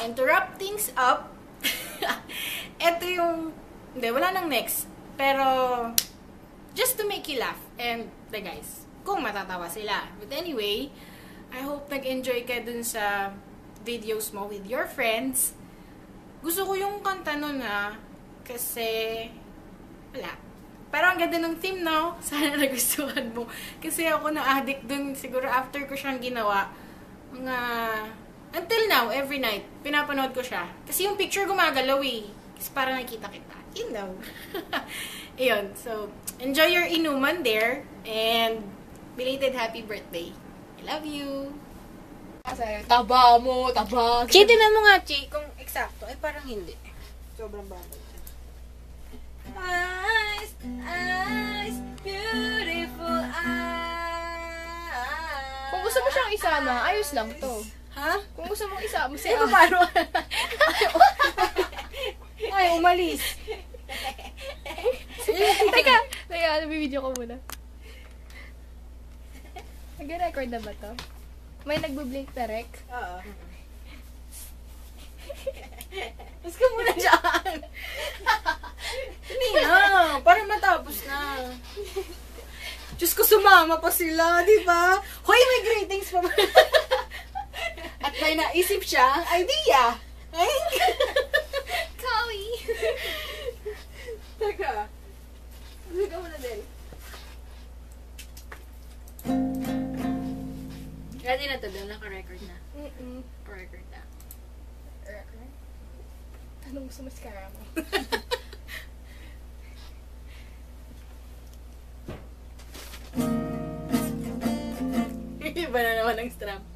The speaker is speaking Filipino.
And to wrap things up, eto yung, hindi, wala nang next. Pero, just to make you laugh. And, the guys, kung matatawa sila. But anyway, I hope nag-enjoy ka dun sa videos mo with your friends. Gusto ko yung kanta nun kasi, wala. Pero ang ganda ng theme now. Sana nagustuhan mo. Kasi ako na-addict dun. Siguro after ko siyang ginawa, until now, every night, pinapanood ko siya. Kasi yung picture gumagalaw eh. Kasi parang nakita kita. You know. Ayun. So, enjoy your inuman there. And, belated happy birthday. I love you. Taba mo, taba. Chi, tinan mo nga, Chi. Kung eksakto, ay parang hindi. Sobrang bagay. Eyes, eyes, beautiful eyes. Kung gusto mo siyang isama, ayos lang to. Ha? Kung gusto mong isama, Ay, paano? Ay, umalis. Teka, nabibideo ko muna. Nag-record na ba to? May nagbo-blink na rec? Oo. Mas ka muna dyan. Hindi na. Para matapos na. Diyos ko, sumama pa sila, di ba? Hoy, may greetings pa. At may naisip siyang idea. Ay, Kawi! teka. Ligaw mo na din. Ready na to doon, naka-record na. Record na. Record? Tanong mo sa mascara mo. Iba na naman ang strap.